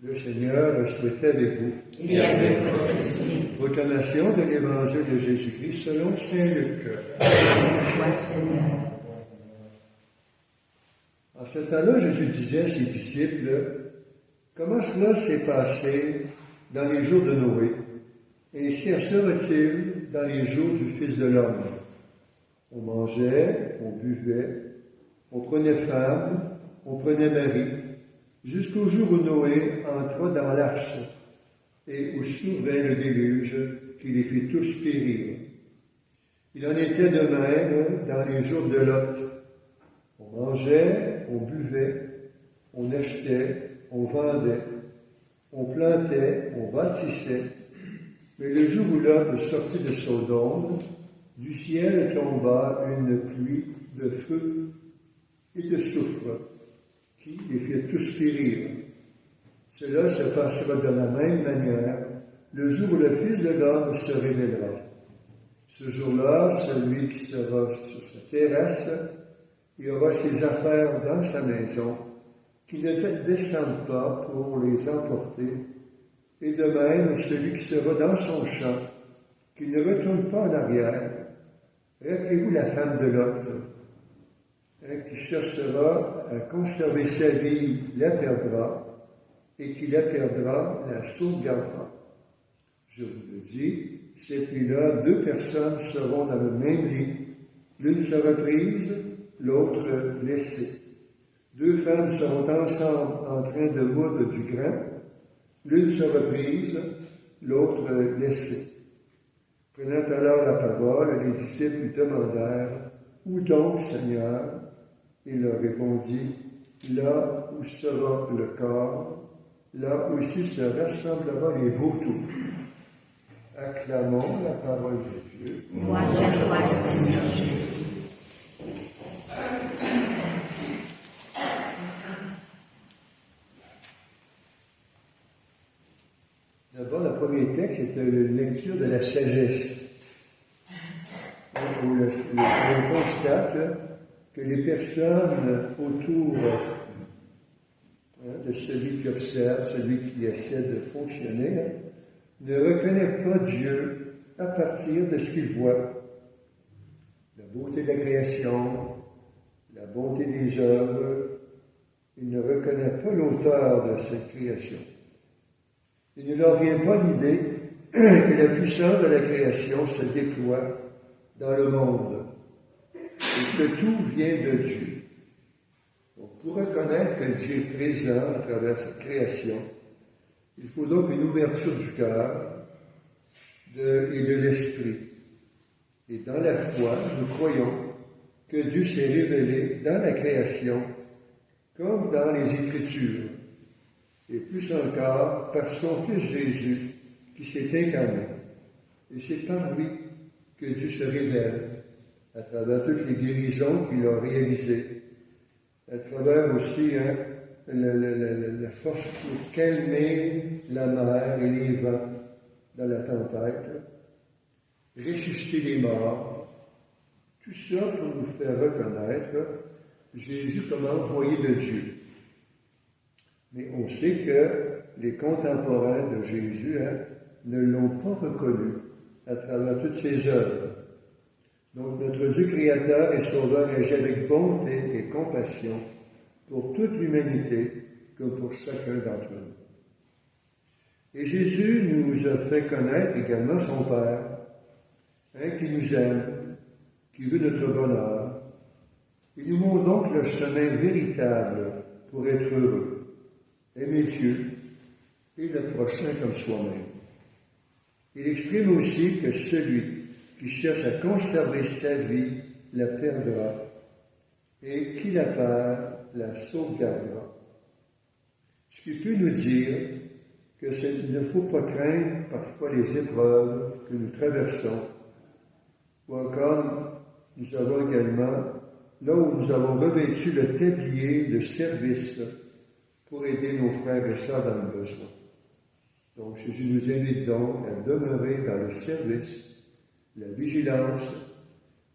Le Seigneur soit avec vous. Et avec votre esprit. Proclamation de l'Évangile de Jésus-Christ selon saint Luc. Toi, Seigneur. En ce temps-là, Jésus disait à ses disciples, comment cela s'est passé dans les jours de Noé, et ainsi sera-t-il dans les jours du Fils de l'homme. On mangeait, on buvait, on prenait femme, on prenait mari, jusqu'au jour où Noé entra dans l'arche, et où survint le déluge qui les fit tous périr. Il en était de même dans les jours de Lot. On mangeait, on buvait, on achetait, on vendait, on plantait, on bâtissait. Mais le jour où Lot sortit de Sodome, du ciel tomba une pluie de feu et de soufre qui les fit tous périr. Cela se passera de la même manière le jour où le Fils de l'homme se révélera. Ce jour-là, celui qui sera sur sa terrasse, il aura ses affaires dans sa maison, qui ne descendent pas pour les emporter, et de même celui qui sera dans son champ, qui ne retourne pas en arrière. Rappelez-vous la femme de Lot, qui cherchera à conserver sa vie, la perdra, et qui la perdra, la sauvegardera. Je vous le dis, cette nuit-là, 2 personnes seront dans le même lit, l'une sera prise, l'autre laissée. 2 femmes seront ensemble en train de moudre du grain, l'une sera prise, l'autre laissée. Prenant alors la parole, les disciples lui demandèrent, où donc, Seigneur? Il leur répondit, là où sera le corps, là aussi se rassemblera les vautours. Acclamons la parole de Dieu. Gloire à toi, Seigneur Jésus. D'abord, le premier texte est une lecture de la sagesse, où on constate que les personnes autour de celui qui observe, celui qui essaie de fonctionner, ne reconnaissent pas Dieu à partir de ce qu'ils voient. La beauté de la création, la bonté des œuvres, ils ne reconnaissent pas l'auteur de cette création. Il ne leur vient pas l'idée que la puissance de la création se déploie dans le monde et que tout vient de Dieu. Donc, pour reconnaître que Dieu est présent à travers cette création, il faut donc une ouverture du cœur et de l'esprit. Et dans la foi, nous croyons que Dieu s'est révélé dans la création comme dans les Écritures, et plus encore par son Fils Jésus qui s'est incarné. Et c'est par lui que Dieu se révèle à travers toutes les guérisons qu'il a réalisées, à travers aussi la force pour calmer la mer et les vents dans la tempête, ressusciter les morts, tout ça pour nous faire reconnaître Jésus comme envoyé de Dieu. Mais on sait que les contemporains de Jésus ne l'ont pas reconnu à travers toutes ses œuvres. Donc notre Dieu créateur et sauveur agit avec bonté et compassion pour toute l'humanité comme pour chacun d'entre nous. Et Jésus nous a fait connaître également son Père, qui nous aime, qui veut notre bonheur. Il nous montre donc le chemin véritable pour être heureux. Aimer Dieu et le prochain comme soi-même. Il exprime aussi que celui qui cherche à conserver sa vie la perdra et qui la perd la sauvegardera. Ce qui peut nous dire qu'il ne faut pas craindre parfois les épreuves que nous traversons, ou encore nous avons également, là où nous avons revêtu le tablier de service pour aider nos frères et sœurs dans le besoin. Donc Jésus nous invite donc à demeurer dans le service, la vigilance,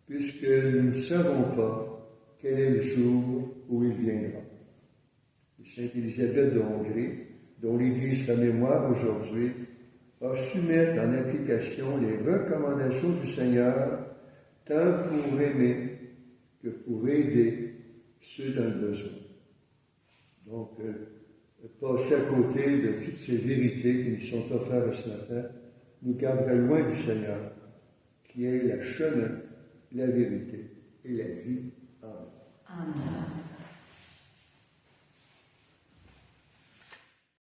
puisque nous ne savons pas quel est le jour où il viendra. Et Sainte Élisabeth de Hongrie, dont l'Église fait mémoire aujourd'hui, a su mettre en application les recommandations du Seigneur, tant pour aimer que pour aider ceux dans le besoin. Donc, passer à côté de toutes ces vérités qui nous sont offertes ce matin nous garderait loin du Seigneur, qui est le chemin, la vérité et la vie. Amen. Amen.